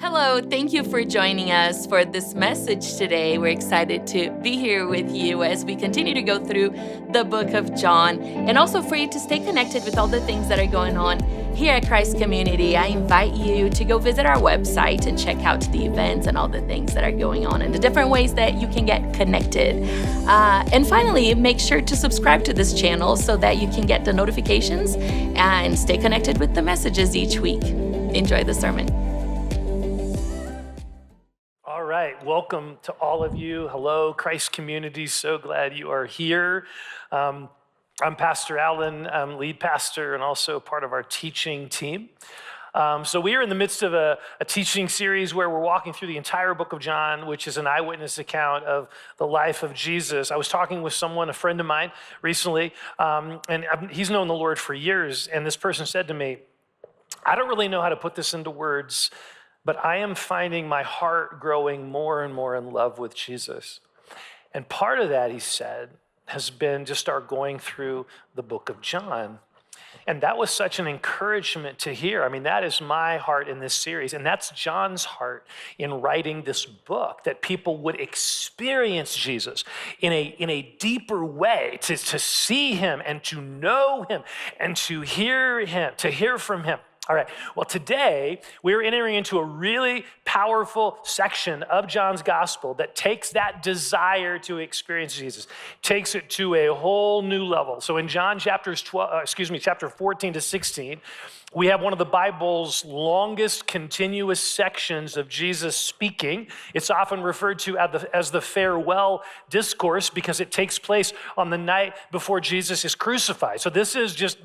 Hello, thank you for joining us for this message today. We're excited to be here with you as we continue to go through the book of John, and also for you to stay connected with all the things that are going on here at Christ Community. I invite you to go visit our website and check out the events and all the things that are going on and the different ways that you can get connected. And finally, make sure to subscribe to this channel so that you can get the notifications and stay connected with the messages each week. Enjoy the sermon. All right, welcome to all of you. Hello, Christ Community. So glad you are here. I'm Pastor Allen, I'm lead pastor and also part of our teaching team. So we are in the midst of a teaching series where we're walking through the entire book of John, which is an eyewitness account of the life of Jesus. I was talking with someone, a friend of mine, recently, and he's known the Lord for years, and this person said to me, I don't really know how to put this into words, but I am finding my heart growing more and more in love with Jesus. And part of that, he said, has been just our going through the book of John. And that was such an encouragement to hear. I mean, that is my heart in this series. And that's John's heart in writing this book, that people would experience Jesus in a deeper way, to see him and to know him and to hear from him. All right, well, today we're entering into a really powerful section of John's gospel that takes that desire to experience Jesus, takes it to a whole new level. So in John chapter 14 to 16, we have one of the Bible's longest continuous sections of Jesus speaking. It's often referred to as the farewell discourse because it takes place on the night before Jesus is crucified. So this is just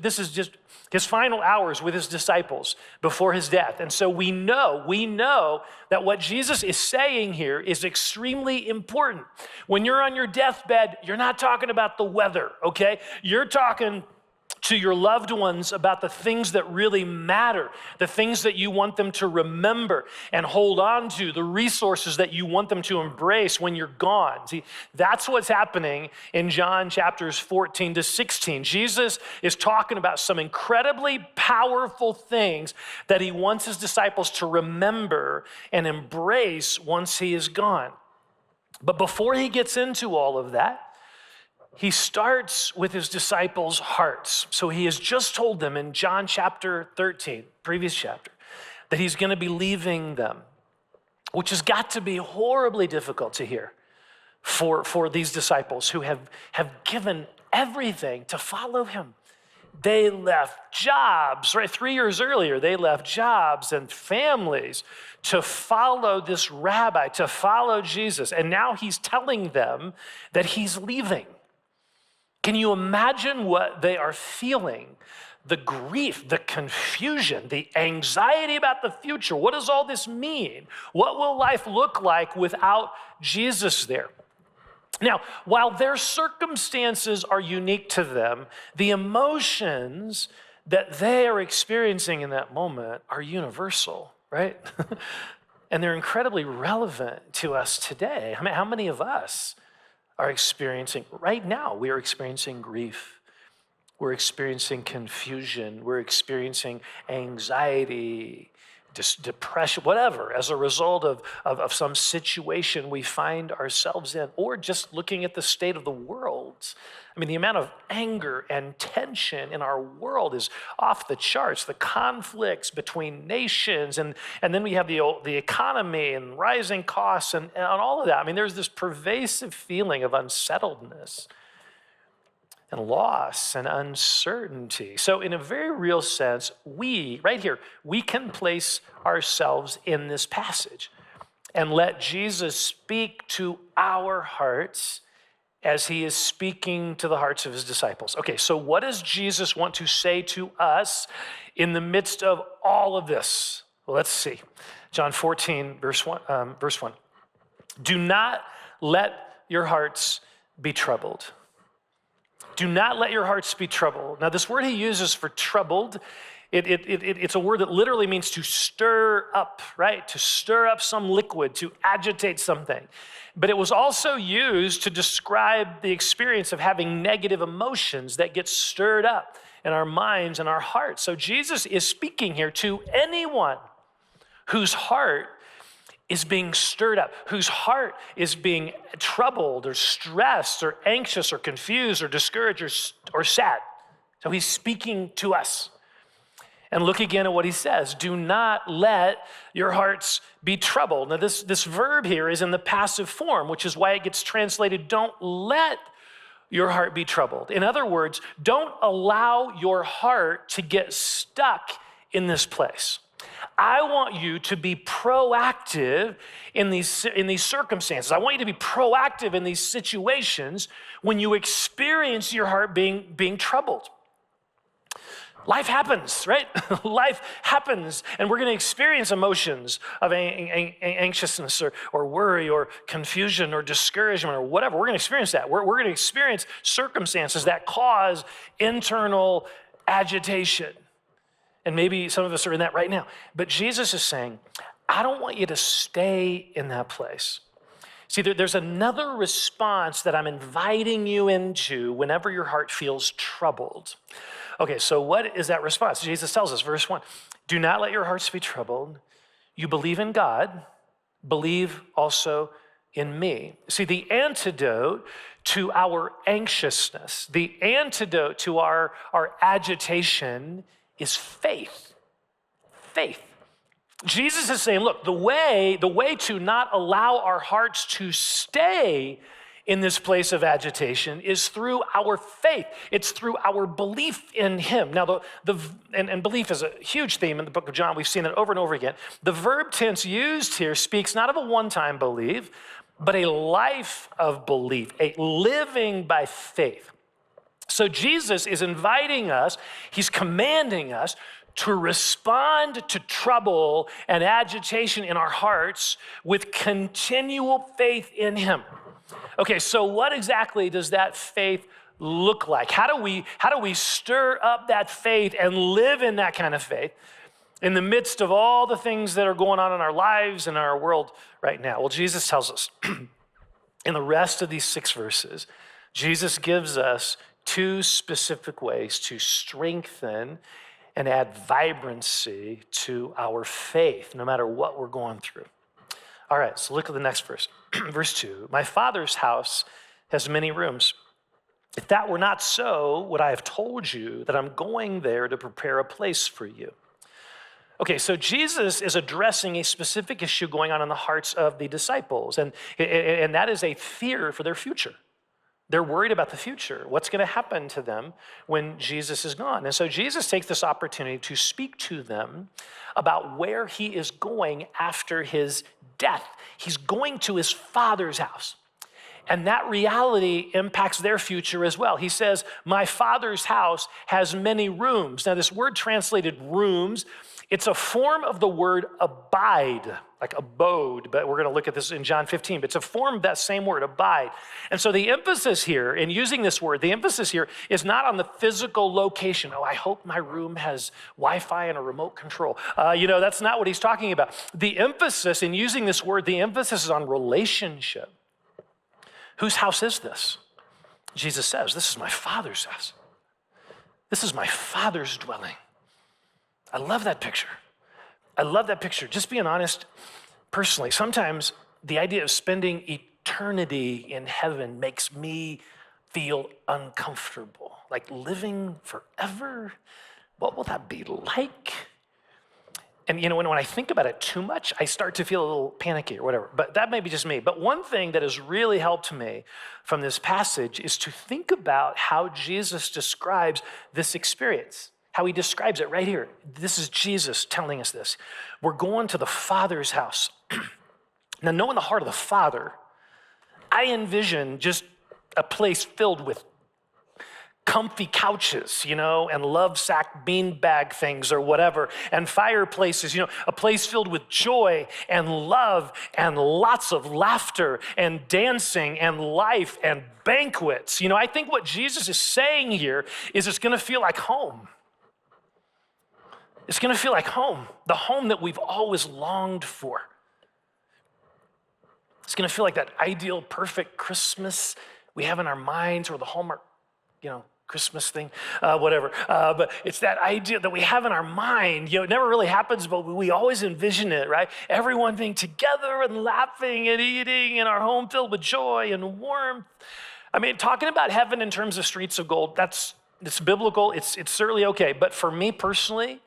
his final hours with his disciples before his death. And so we know that what Jesus is saying here is extremely important. When you're on your deathbed, you're not talking about the weather, okay? You're talking to your loved ones about the things that really matter, the things that you want them to remember and hold on to, the resources that you want them to embrace when you're gone. See, that's what's happening in John chapters 14 to 16. Jesus is talking about some incredibly powerful things that he wants his disciples to remember and embrace once he is gone. But before he gets into all of that, he starts with his disciples' hearts. So he has just told them in John chapter 13, previous chapter, that he's going to be leaving them, which has got to be horribly difficult to hear for these disciples who have given everything to follow him. They left jobs, right? 3 years earlier, they left jobs and families to follow this rabbi, to follow Jesus. And now he's telling them that he's leaving. Can you imagine what they are feeling? The grief, the confusion, the anxiety about the future. What does all this mean? What will life look like without Jesus there? Now, while their circumstances are unique to them, the emotions that they are experiencing in that moment are universal, right? And they're incredibly relevant to us today. I mean, how many of us are experiencing, right now, we are experiencing grief. We're experiencing confusion. We're experiencing anxiety, depression, whatever, as a result of some situation we find ourselves in, or just looking at the state of the world. I mean, the amount of anger and tension in our world is off the charts. The conflicts between nations, and then we have the economy and rising costs and all of that. I mean, there's this pervasive feeling of unsettledness and loss and uncertainty. So in a very real sense, right here, we can place ourselves in this passage and let Jesus speak to our hearts as he is speaking to the hearts of his disciples. Okay, so what does Jesus want to say to us in the midst of all of this? Well, let's see. John 14, verse 1. Do not let your hearts be troubled. Do not let your hearts be troubled. Now, this word he uses for troubled, it's a word that literally means to stir up, right? To stir up some liquid, to agitate something. But it was also used to describe the experience of having negative emotions that get stirred up in our minds and our hearts. So Jesus is speaking here to anyone whose heart is being stirred up, whose heart is being troubled or stressed or anxious or confused or discouraged or sad. So he's speaking to us. And look again at what he says. Do not let your hearts be troubled. Now this verb here is in the passive form, which is why it gets translated, don't let your heart be troubled. In other words, don't allow your heart to get stuck in this place. I want you to be proactive in these circumstances. I want you to be proactive in these situations when you experience your heart being troubled. Life happens, right? Life happens, and we're going to experience emotions of anxiousness or worry or confusion or discouragement or whatever. We're going to experience that. We're going to experience circumstances that cause internal agitation. And maybe some of us are in that right now. But Jesus is saying, I don't want you to stay in that place. See, there's another response that I'm inviting you into whenever your heart feels troubled. Okay, so what is that response? Jesus tells us, verse 1, do not let your hearts be troubled. You believe in God, believe also in me. See, the antidote to our anxiousness, the antidote to our agitation is faith. Faith. Jesus is saying, look, the way to not allow our hearts to stay in this place of agitation is through our faith. It's through our belief in him. Now, and belief is a huge theme in the book of John. We've seen it over and over again. The verb tense used here speaks not of a one-time belief, but a life of belief, a living by faith. So Jesus is inviting us, he's commanding us to respond to trouble and agitation in our hearts with continual faith in him. Okay, so what exactly does that faith look like? How do we stir up that faith and live in that kind of faith in the midst of all the things that are going on in our lives and our world right now? Well, Jesus tells us in the rest of these 6 verses, Jesus gives us 2 specific ways to strengthen and add vibrancy to our faith, no matter what we're going through. All right, so look at the next verse. Verse 2, my Father's house has many rooms. If that were not so, would I have told you that I'm going there to prepare a place for you? Okay, so Jesus is addressing a specific issue going on in the hearts of the disciples, and that is a fear for their future. They're worried about the future. What's going to happen to them when Jesus is gone? And so Jesus takes this opportunity to speak to them about where he is going after his death. He's going to his Father's house. And that reality impacts their future as well. He says, my Father's house has many rooms. Now, this word translated rooms, it's a form of the word abide, like abode, but we're going to look at this in John 15, but it's a form of that same word, abide. And so the emphasis here, in using this word, the emphasis here is not on the physical location. Oh, I hope my room has Wi-Fi and a remote control. That's not what he's talking about. The emphasis in using this word, the emphasis is on relationship. Whose house is this? Jesus says, this is my Father's house. This is my Father's dwelling. I love that picture. I love that picture. Just being honest, personally, sometimes the idea of spending eternity in heaven makes me feel uncomfortable. Like living forever, what will that be like? And when I think about it too much, I start to feel a little panicky or whatever. But that may be just me. But one thing that has really helped me from this passage is to think about how Jesus describes this experience, how he describes it right here. This is Jesus telling us this. We're going to the Father's house. Now, knowing the heart of the Father, I envision just a place filled with comfy couches, and love sack beanbag things or whatever, and fireplaces, a place filled with joy and love and lots of laughter and dancing and life and banquets. I think what Jesus is saying here is it's going to feel like home. It's going to feel like home, the home that we've always longed for. It's going to feel like that ideal, perfect Christmas we have in our minds, or the Hallmark, Christmas thing, whatever. But it's that idea that we have in our mind. It never really happens, but we always envision it, right? Everyone being together and laughing and eating in our home filled with joy and warmth. I mean, talking about heaven in terms of streets of gold, it's biblical. It's certainly okay. But for me personally,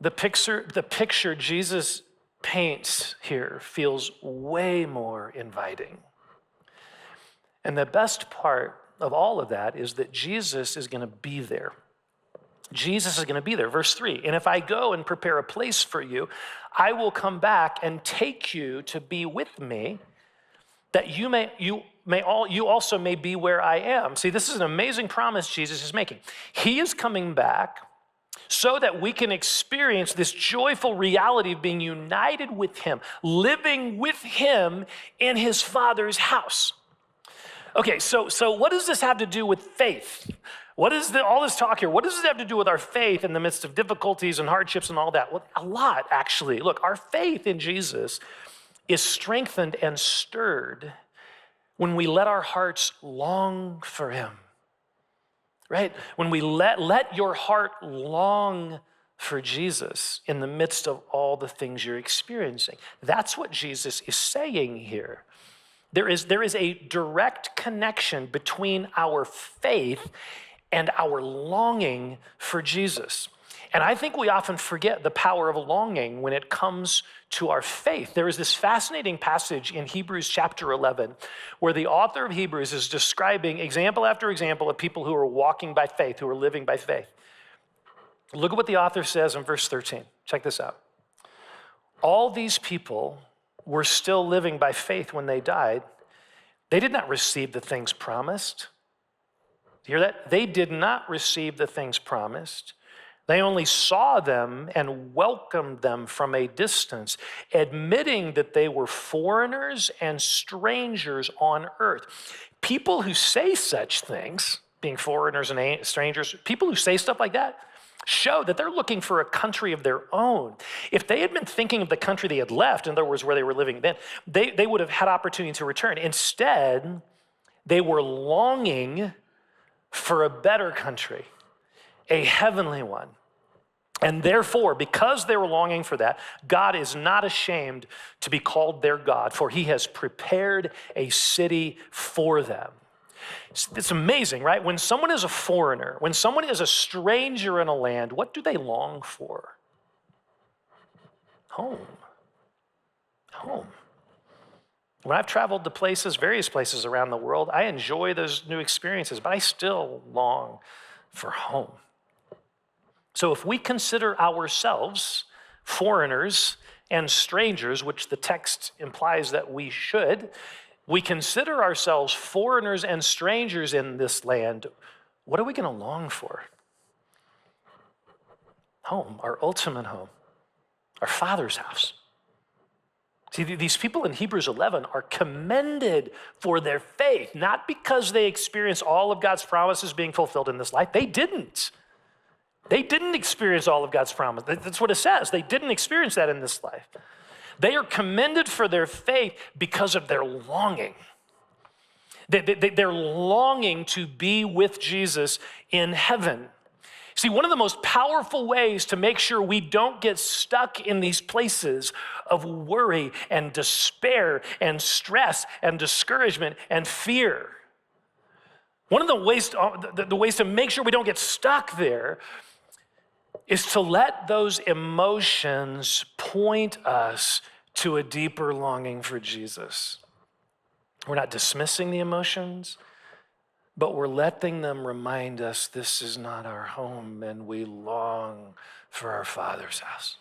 the picture Jesus paints here feels way more inviting. And the best part of all of that is that Jesus is going to be there. Jesus is going to be there. Verse 3, and if I go and prepare a place for you, I will come back and take you to be with me, that you also may be where I am. See, this is an amazing promise Jesus is making. He is coming back so that we can experience this joyful reality of being united with him, living with him in his Father's house. Okay, so what does this have to do with faith? What is all this talk here? What does this have to do with our faith in the midst of difficulties and hardships and all that? Well, a lot, actually. Look, our faith in Jesus is strengthened and stirred when we let our hearts long for him, right? When we let your heart long for Jesus in the midst of all the things you're experiencing. That's what Jesus is saying here. There is a direct connection between our faith and our longing for Jesus. And I think we often forget the power of longing when it comes to our faith. There is this fascinating passage in Hebrews chapter 11 where the author of Hebrews is describing example after example of people who are walking by faith, who are living by faith. Look at what the author says in verse 13. Check this out. All these people were still living by faith when they died. They did not receive the things promised. Do you hear that? They did not receive the things promised. They only saw them and welcomed them from a distance, admitting that they were foreigners and strangers on earth. People who say such things, being foreigners and strangers, people who say stuff like that, show that they're looking for a country of their own. If they had been thinking of the country they had left, in other words, where they were living then, they would have had opportunity to return. Instead, they were longing for a better country, a heavenly one. And therefore, because they were longing for that, God is not ashamed to be called their God, for he has prepared a city for them. It's amazing, right? When someone is a foreigner, when someone is a stranger in a land, what do they long for? Home. Home. When I've traveled to places, various places around the world, I enjoy those new experiences, but I still long for home. So if we consider ourselves foreigners and strangers, which the text implies that we should, we consider ourselves foreigners and strangers in this land, what are we going to long for? Home, our ultimate home, our Father's house. See, these people in Hebrews 11 are commended for their faith, not because they experienced all of God's promises being fulfilled in this life. They didn't. They didn't experience all of God's promise. That's what it says. They didn't experience that in this life. They are commended for their faith because of their longing. They're longing to be with Jesus in heaven. See, one of the most powerful ways to make sure we don't get stuck in these places of worry and despair and stress and discouragement and fear, one of the ways to make sure we don't get stuck there is to let those emotions point us to a deeper longing for Jesus. We're not dismissing the emotions, but we're letting them remind us this is not our home and we long for our Father's house.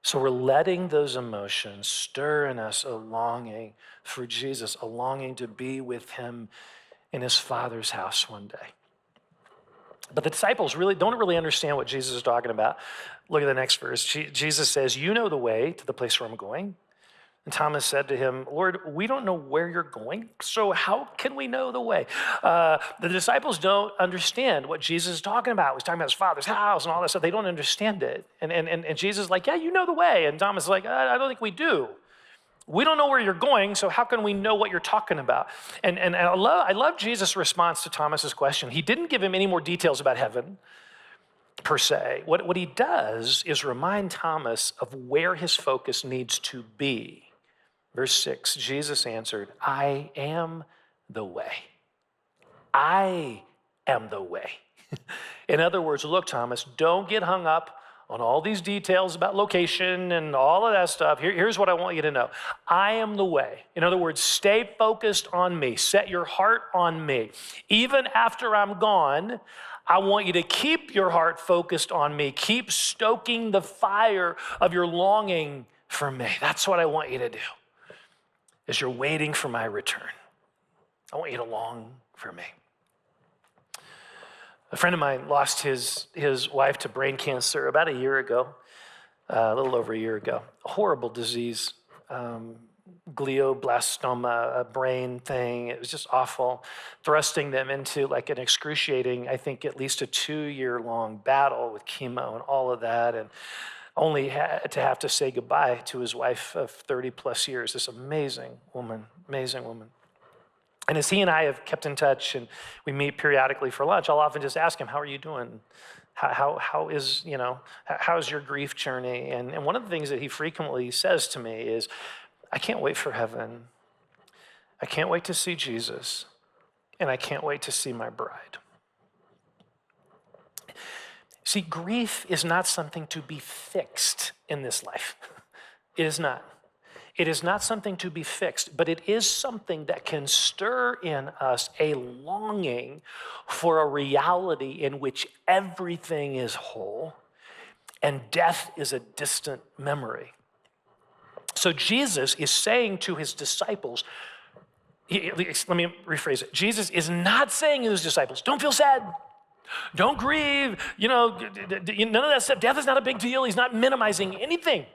So we're letting those emotions stir in us a longing for Jesus, a longing to be with him in his Father's house one day. But the disciples don't really understand what Jesus is talking about. Look at the next verse. Jesus says, "You know the way to the place where I'm going." And Thomas said to him, "Lord, we don't know where you're going, so how can we know the way?" The disciples don't understand what Jesus is talking about. He's talking about his Father's house and all that stuff. They don't understand it. And Jesus is like, "Yeah, you know the way." And Thomas is like, "I don't think we do." We don't know where you're going, so how can we know what you're talking about? And I love Jesus' response to Thomas's question. He didn't give him any more details about heaven, per se. What he does is remind Thomas of where his focus needs to be. Verse 6, Jesus answered, I am the way. I am the way. In other words, look, Thomas, don't get hung up on all these details about location and all of that stuff. Here's what I want you to know. I am the way. In other words, stay focused on me. Set your heart on me. Even after I'm gone, I want you to keep your heart focused on me. Keep stoking the fire of your longing for me. That's what I want you to do as you're waiting for my return. I want you to long for me. A friend of mine lost his wife to brain cancer about a year ago, a little over a year ago. A horrible disease, glioblastoma, a brain thing. It was just awful, thrusting them into like an excruciating, I think at least a 2-year-long battle with chemo and all of that, and only had to have to say goodbye to his wife of 30 plus years, this amazing woman. And as he and I have kept in touch and we meet periodically for lunch, I'll often just ask him, how are you doing? How's your grief journey? And one of the things that he frequently says to me is, I can't wait for heaven. I can't wait to see Jesus. And I can't wait to see my bride. See, grief is not something to be fixed in this life. It is not. It is not something to be fixed, but it is something that can stir in us a longing for a reality in which everything is whole and death is a distant memory. So Jesus is saying to his disciples, let me rephrase it. Jesus is not saying to his disciples, don't feel sad. Don't grieve. None of that stuff. Death is not a big deal. He's not minimizing anything.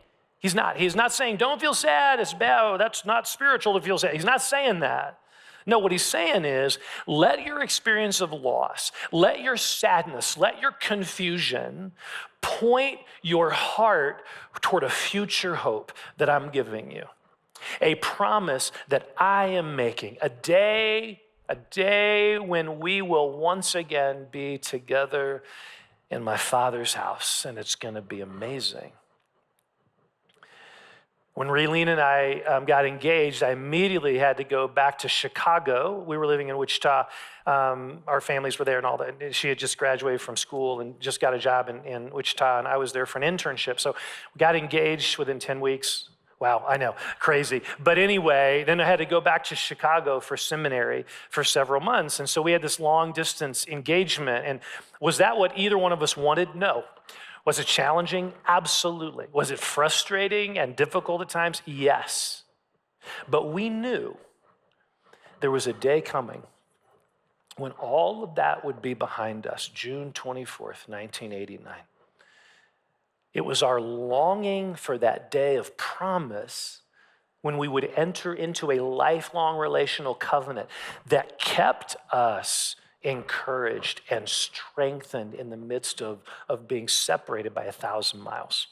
He's not saying, don't feel sad, it's bad, that's not spiritual to feel sad. He's not saying that. No, what he's saying is, let your experience of loss, let your sadness, let your confusion point your heart toward a future hope that I'm giving you. A promise that I am making, a day when we will once again be together in my Father's house, and it's going to be amazing. When Raylene and I got engaged, I immediately had to go back to Chicago. We were living in Wichita. Our families were there and all that. She had just graduated from school and just got a job in Wichita, and I was there for an internship. So we got engaged within 10 weeks. Wow, I know, crazy. But anyway, then I had to go back to Chicago for seminary for several months. And so we had this long distance engagement. And was that what either one of us wanted? No. Was it challenging? Absolutely. Was it frustrating and difficult at times? Yes. But we knew there was a day coming when all of that would be behind us, June 24th, 1989. It was our longing for that day of promise when we would enter into a lifelong relational covenant that kept us encouraged and strengthened in the midst of being separated by 1,000 miles.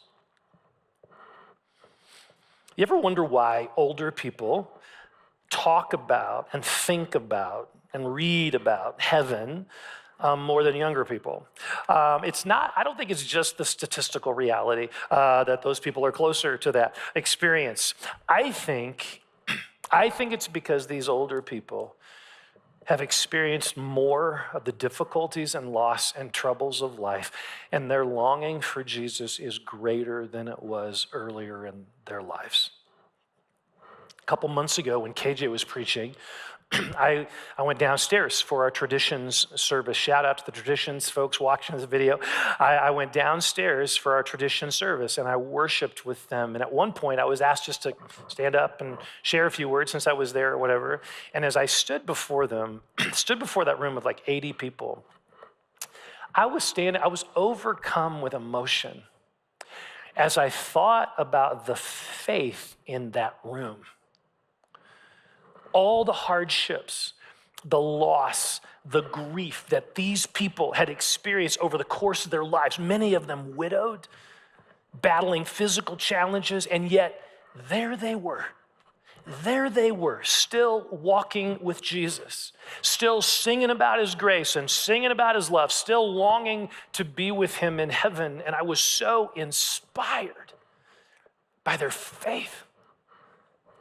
You ever wonder why older people talk about and think about and read about heaven more than younger people? I don't think it's just the statistical reality that those people are closer to that experience. I think it's because these older people have experienced more of the difficulties and loss and troubles of life, and their longing for Jesus is greater than it was earlier in their lives. A couple months ago when KJ was preaching, I went downstairs for our traditions service. Shout out to the traditions folks watching this video. I went downstairs for our tradition service and I worshiped with them. And at one point I was asked just to stand up and share a few words since I was there or whatever. And as I stood before them, stood before that room of like 80 people, I was overcome with emotion as I thought about the faith in that room. All the hardships, the loss, the grief that these people had experienced over the course of their lives, many of them widowed, battling physical challenges, and yet there they were, there they were, still walking with Jesus, still singing about his grace and singing about his love, still longing to be with him in heaven. And I was so inspired by their faith.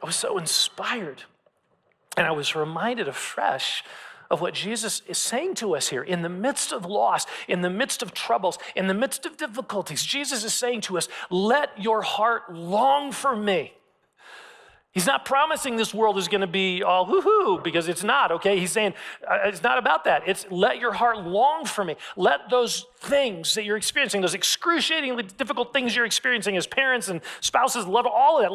I was so inspired. And I was reminded afresh of what Jesus is saying to us here. In the midst of loss, in the midst of troubles, in the midst of difficulties, Jesus is saying to us, let your heart long for me. He's not promising this world is going to be all woohoo, because it's not, okay? He's saying it's not about that. It's let your heart long for me. Let those things that you're experiencing, those excruciatingly difficult things you're experiencing as parents and spouses, let all of that,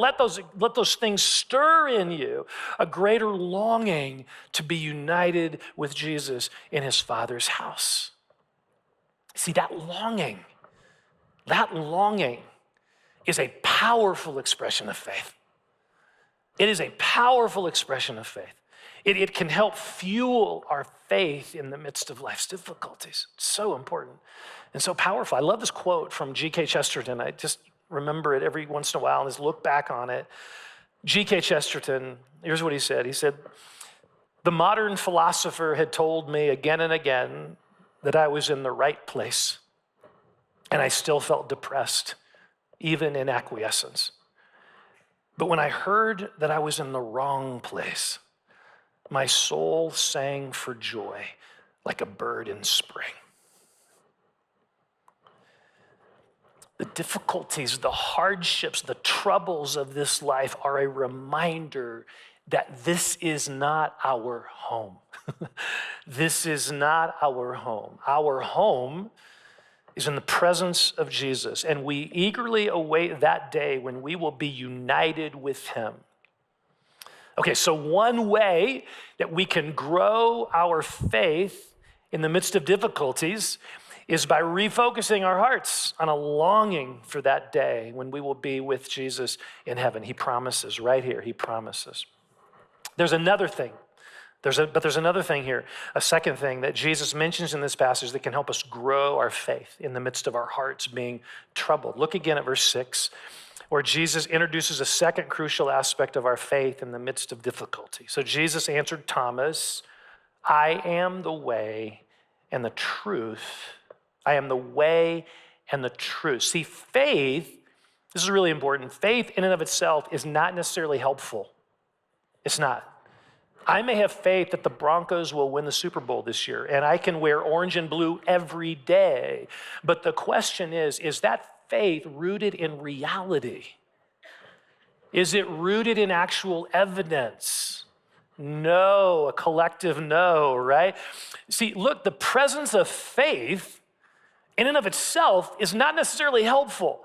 let those things stir in you a greater longing to be united with Jesus in his Father's house. See, that longing is a powerful expression of faith. It is a powerful expression of faith. It can help fuel our faith in the midst of life's difficulties. It's so important and so powerful. I love this quote from G.K. Chesterton. I just remember it every once in a while and just look back on it. G.K. Chesterton, here's what he said. He said, "The modern philosopher had told me again and again that I was in the right place, and I still felt depressed, even in acquiescence. But when I heard that I was in the wrong place, my soul sang for joy like a bird in spring." The difficulties, the hardships, the troubles of this life are a reminder that this is not our home. This is not our home. Our home is in the presence of Jesus, and we eagerly await that day when we will be united with him. Okay, so one way that we can grow our faith in the midst of difficulties is by refocusing our hearts on a longing for that day when we will be with Jesus in heaven. He promises right here, he promises. There's another thing. There's another thing here, a second thing that Jesus mentions in this passage that can help us grow our faith in the midst of our hearts being troubled. Look again at verse 6, where Jesus introduces a second crucial aspect of our faith in the midst of difficulty. So Jesus answered Thomas, "I am the way and the truth. I am the way and the truth." See, faith, this is really important. Faith in and of itself is not necessarily helpful. It's not. I may have faith that the Broncos will win the Super Bowl this year, and I can wear orange and blue every day. But the question is that faith rooted in reality? Is it rooted in actual evidence? No, a collective no, right? See, look, the presence of faith in and of itself is not necessarily helpful.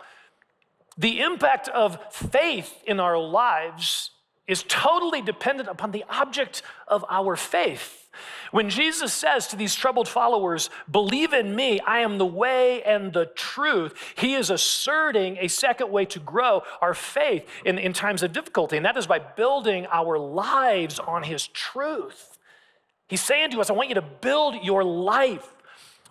The impact of faith in our lives is totally dependent upon the object of our faith. When Jesus says to these troubled followers, "Believe in me, I am the way and the truth," he is asserting a second way to grow our faith in times of difficulty, and that is by building our lives on his truth. He's saying to us, I want you to build your life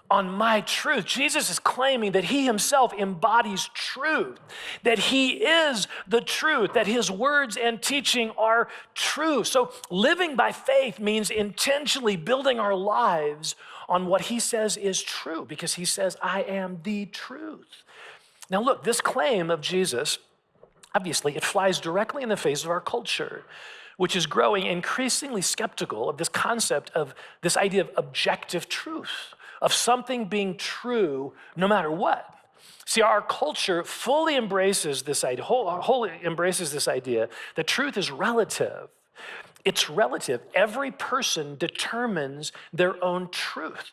on my truth. Jesus is claiming that he himself embodies truth, that he is the truth, that his words and teaching are true. So living by faith means intentionally building our lives on what he says is true, because he says, "I am the truth." Now look, this claim of Jesus, obviously, it flies directly in the face of our culture, which is growing increasingly skeptical of this concept of this idea of objective truth, of something being true no matter what. See, our culture fully embraces this idea, wholly embraces this idea that truth is relative. It's relative. Every person determines their own truth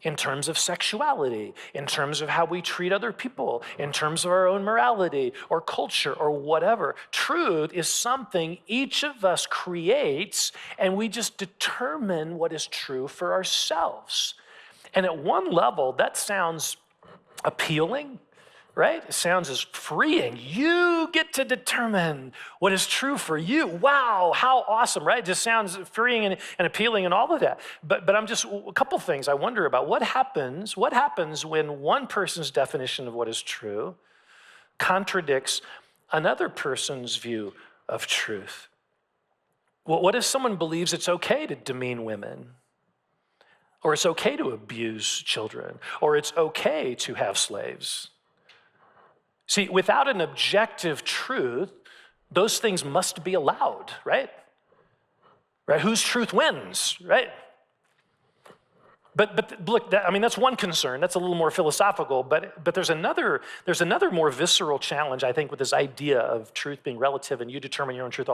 in terms of sexuality, in terms of how we treat other people, in terms of our own morality or culture or whatever. Truth is something each of us creates, and we just determine what is true for ourselves. And at one level, that sounds appealing, right? It sounds as freeing. You get to determine what is true for you. Wow, how awesome, right? It just sounds freeing and appealing and all of that. But I'm just, a couple things I wonder about. What happens when one person's definition of what is true contradicts another person's view of truth? Well, what if someone believes it's okay to demean women? Or it's okay to abuse children? Or it's okay to have slaves? See, without an objective truth, those things must be allowed, right? Right? Whose truth wins, right? But look, that's one concern. That's a little more philosophical. But there's another more visceral challenge, I think, with this idea of truth being relative and you determine your own truth.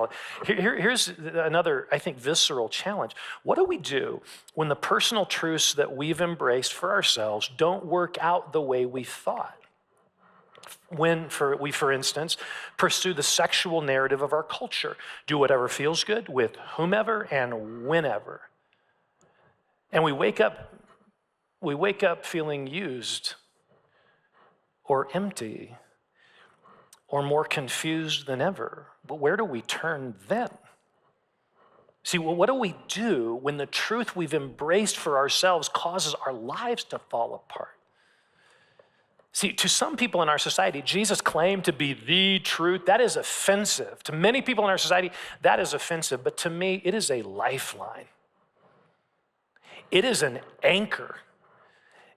Here's another, I think, visceral challenge. What do we do when the personal truths that we've embraced for ourselves don't work out the way we thought? When we, for instance, pursue the sexual narrative of our culture, do whatever feels good with whomever and whenever. And we wake up feeling used or empty or more confused than ever. But where do we turn then? See, well, what do we do when the truth we've embraced for ourselves causes our lives to fall apart? See, to some people in our society, Jesus claimed to be the truth. That is offensive. To many people in our society, that is offensive. But to me, it is a lifeline. It is an anchor.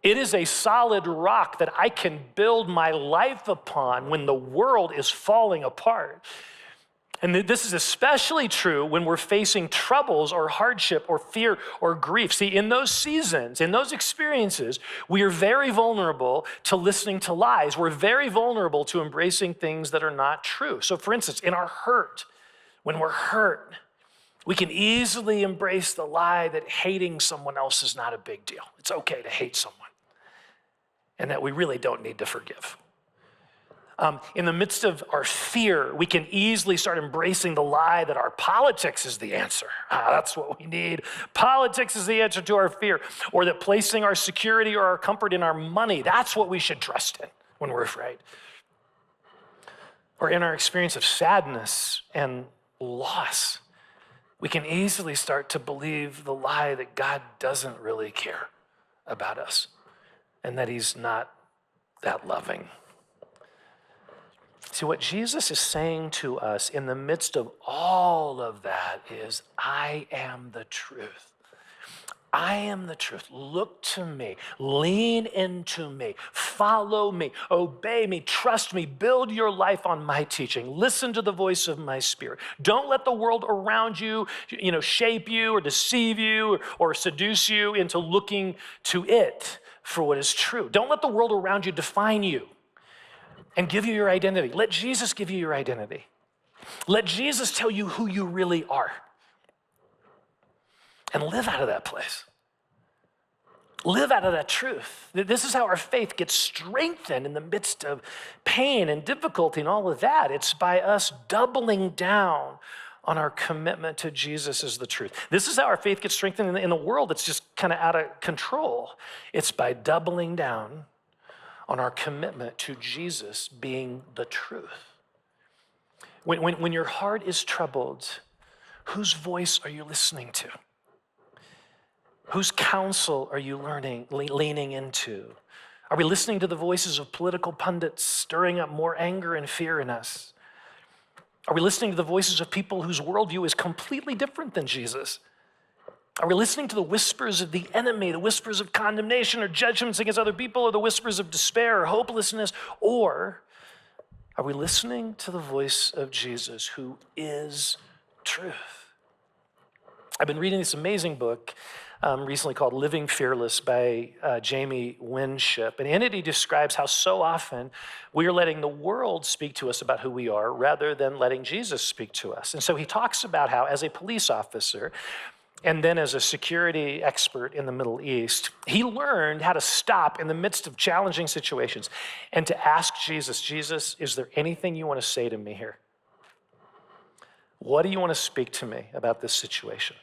It is a solid rock that I can build my life upon when the world is falling apart. And this is especially true when we're facing troubles or hardship or fear or grief. See, in those seasons, in those experiences, we are very vulnerable to listening to lies. We're very vulnerable to embracing things that are not true. So for instance, in our hurt, when we're hurt, we can easily embrace the lie that hating someone else is not a big deal. It's okay to hate someone, and that we really don't need to forgive. In the midst of our fear, we can easily start embracing the lie that our politics is the answer. That's what we need. Politics is the answer to our fear. Or that placing our security or our comfort in our money, that's what we should trust in when we're afraid. Or in our experience of sadness and loss, we can easily start to believe the lie that God doesn't really care about us and that he's not that loving. See, what Jesus is saying to us in the midst of all of that is, I am the truth. I am the truth. Look to me. Lean into me. Follow me. Obey me. Trust me. Build your life on my teaching. Listen to the voice of my Spirit. Don't let the world around you, shape you or deceive you or seduce you into looking to it for what is true. Don't let the world around you define you and give you your identity. Let Jesus give you your identity. Let Jesus tell you who you really are. And live out of that place. Live out of that truth. This is how our faith gets strengthened in the midst of pain and difficulty and all of that. It's by us doubling down on our commitment to Jesus as the truth. This is how our faith gets strengthened in a world that's just kind of out of control. It's by doubling down on our commitment to Jesus being the truth. When your heart is troubled, whose voice are you listening to? Whose counsel are you leaning into? Are we listening to the voices of political pundits stirring up more anger and fear in us? Are we listening to the voices of people whose worldview is completely different than Jesus? Are we listening to the whispers of the enemy, the whispers of condemnation or judgments against other people, or the whispers of despair or hopelessness? Or are we listening to the voice of Jesus, who is truth? I've been reading this amazing book recently called Living Fearless by Jamie Winship. And in it, he describes how so often we are letting the world speak to us about who we are rather than letting Jesus speak to us. And so he talks about how, as a police officer, and then as a security expert in the Middle East, he learned how to stop in the midst of challenging situations and to ask Jesus, Jesus, is there anything you want to say to me here? What do you want to speak to me about this situation?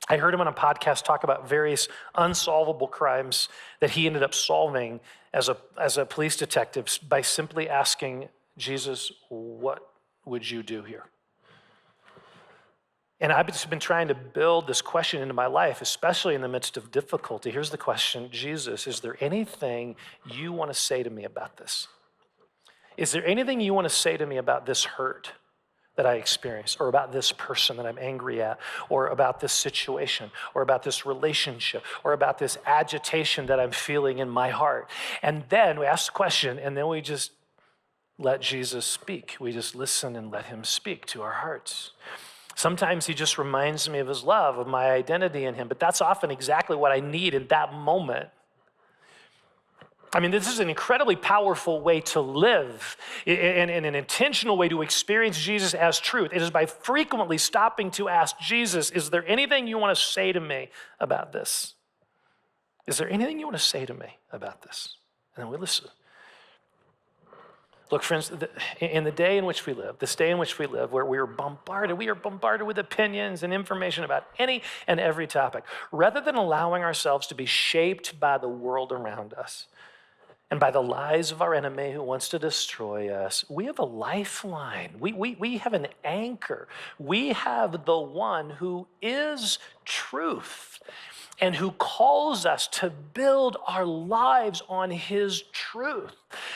I heard him on a podcast talk about various unsolvable crimes that he ended up solving as a police detective by simply asking Jesus, what would you do here? And I've just been trying to build this question into my life, especially in the midst of difficulty. Here's the question, Jesus, is there anything you want to say to me about this? Is there anything you want to say to me about this hurt that I experience, or about this person that I'm angry at, or about this situation, or about this relationship, or about this agitation that I'm feeling in my heart. And then we ask the question, and then we just let Jesus speak. We just listen and let him speak to our hearts. Sometimes he just reminds me of his love, of my identity in him, but that's often exactly what I need in that moment. I mean, this is an incredibly powerful way to live and an intentional way to experience Jesus as truth. It is by frequently stopping to ask Jesus, is there anything you want to say to me about this? Is there anything you want to say to me about this? And then we listen. Look, friends, in the day in which we live, this day in which we live, where we are bombarded with opinions and information about any and every topic, rather than allowing ourselves to be shaped by the world around us, and by the lies of our enemy who wants to destroy us, we have a lifeline. We have an anchor. We have the one who is truth and who calls us to build our lives on his truth.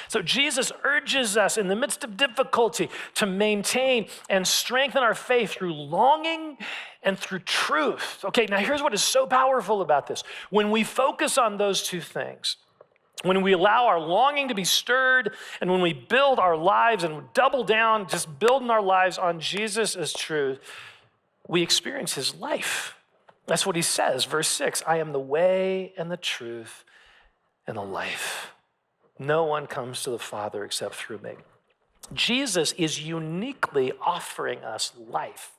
So Jesus urges us in the midst of difficulty to maintain and strengthen our faith through longing and through truth. Okay, now here's what is so powerful about this. When we focus on those two things, when we allow our longing to be stirred, and when we build our lives and double down, just building our lives on Jesus as truth, we experience his life. That's what he says, verse 6, I am the way and the truth and the life. No one comes to the Father except through me. Jesus is uniquely offering us life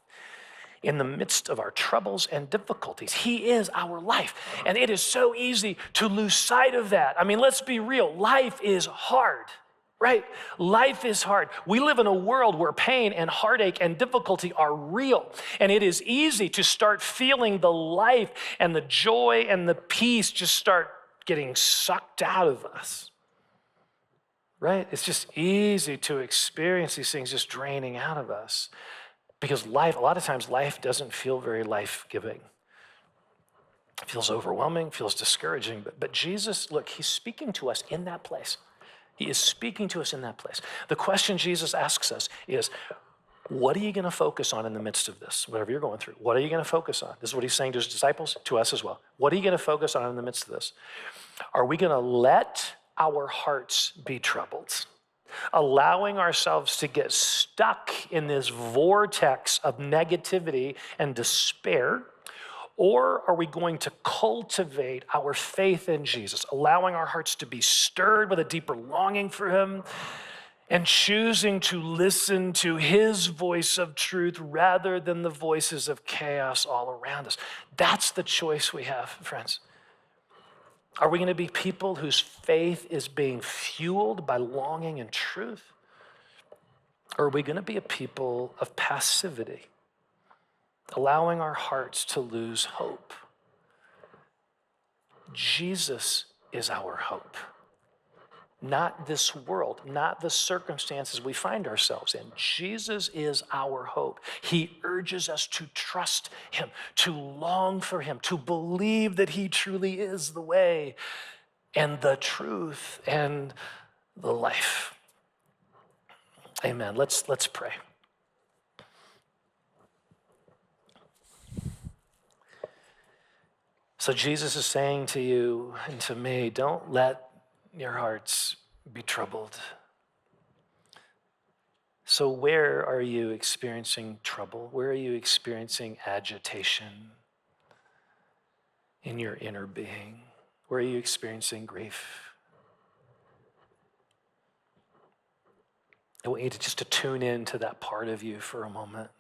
in the midst of our troubles and difficulties. He is our life. And it is so easy to lose sight of that. I mean, let's be real. Life is hard, right? Life is hard. We live in a world where pain and heartache and difficulty are real. And it is easy to start feeling the life and the joy and the peace just start getting sucked out of us, right? It's just easy to experience these things just draining out of us. Because life, a lot of times, life doesn't feel very life-giving. It feels overwhelming, feels discouraging. But Jesus, look, he's speaking to us in that place. He is speaking to us in that place. The question Jesus asks us is, what are you going to focus on in the midst of this, whatever you're going through? What are you going to focus on? This is what he's saying to his disciples, to us as well. What are you going to focus on in the midst of this? Are we going to let our hearts be troubled? Allowing ourselves to get stuck in this vortex of negativity and despair? Or are we going to cultivate our faith in Jesus, allowing our hearts to be stirred with a deeper longing for him and choosing to listen to his voice of truth rather than the voices of chaos all around us? That's the choice we have, friends. Are we going to be people whose faith is being fueled by longing and truth? Or are we going to be a people of passivity, allowing our hearts to lose hope? Jesus is our hope. Not this world, not the circumstances we find ourselves in. Jesus is our hope. He urges us to trust him, to long for him, to believe that he truly is the way and the truth and the life. Amen. Let's pray. So Jesus is saying to you and to me, don't let your hearts be troubled. So where are you experiencing trouble? Where are you experiencing agitation in your inner being? Where are you experiencing grief? I want you just to tune in to that part of you for a moment.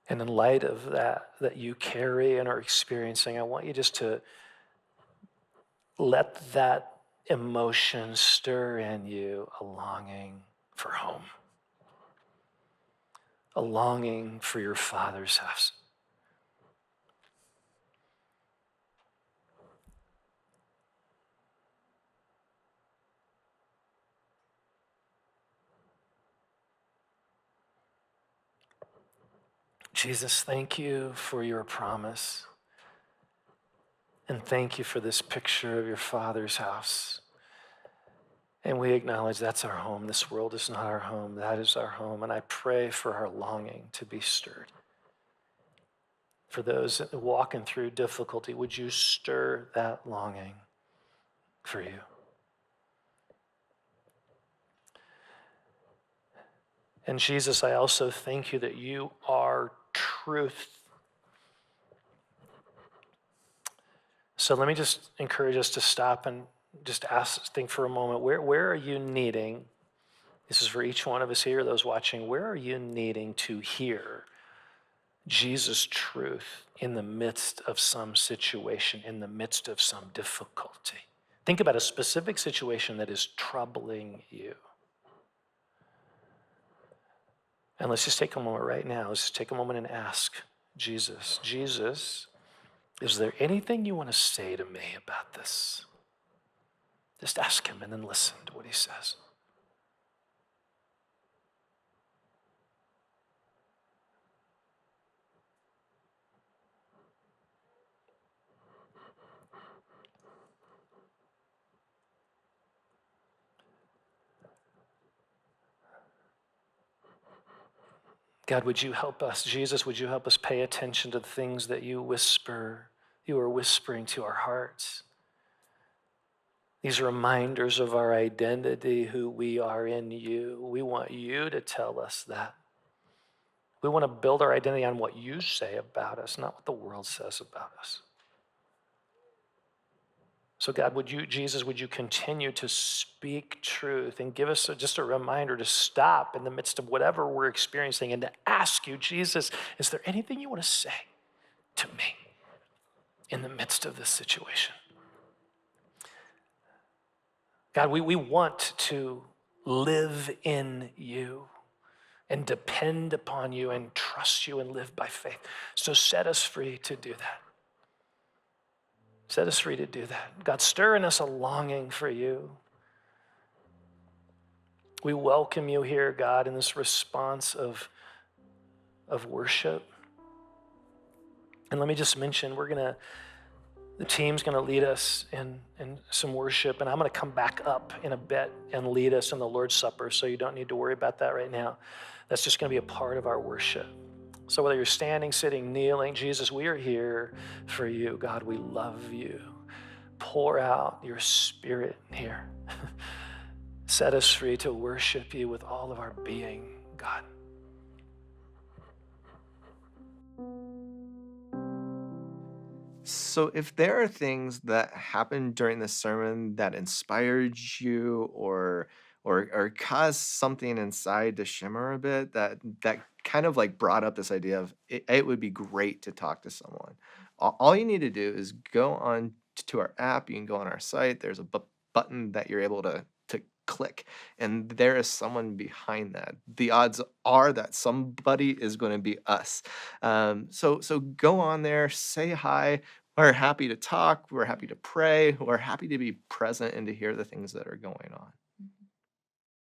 And in light of that you carry and are experiencing, I want you just to let that emotion stir in you a longing for home, a longing for your Father's house. Jesus, thank you for your promise And thank you for this picture of your Father's house. And we acknowledge that's our home. This world is not our home. That is our home. And I pray for our longing to be stirred. For those walking through difficulty, would you stir that longing for you? And Jesus, I also thank you that you are truth. So let me just encourage us to stop and just think for a moment, where are you needing, this is for each one of us here, those watching, where are you needing to hear Jesus' truth in the midst of some situation, in the midst of some difficulty? Think about a specific situation that is troubling you. And let's just take a moment right now. Let's just take a moment and ask Jesus, is there anything you want to say to me about this? Just ask him and then listen to what he says. God, would you help us? Jesus, would you help us pay attention to the things that you are whispering to our hearts? These reminders of our identity, who we are in you. We want you to tell us that. We want to build our identity on what you say about us, not what the world says about us. So God, Jesus, would you continue to speak truth and give us just a reminder to stop in the midst of whatever we're experiencing and to ask you, Jesus, is there anything you want to say to me in the midst of this situation? God, we want to live in you and depend upon you and trust you and live by faith. So set us free to do that. Set us free to do that. God, stir in us a longing for you. We welcome you here, God, in this response of worship. And let me just mention, the team's gonna lead us in some worship, and I'm gonna come back up in a bit and lead us in the Lord's Supper, so you don't need to worry about that right now. That's just gonna be a part of our worship. So whether you're standing, sitting, kneeling, Jesus, we are here for you. God, we love you. Pour out your spirit here. Set us free to worship you with all of our being, God. So, if there are things that happened during the sermon that inspired you, or caused something inside to shimmer a bit, that kind of like brought up this idea of it would be great to talk to someone, all you need to do is go on to our app. You can go on our site. There's a button that you're able to click, and there is someone behind that. The odds are that somebody is going to be us. So go on there, say hi. We're happy to talk. We're happy to pray. We're happy to be present and to hear the things that are going on.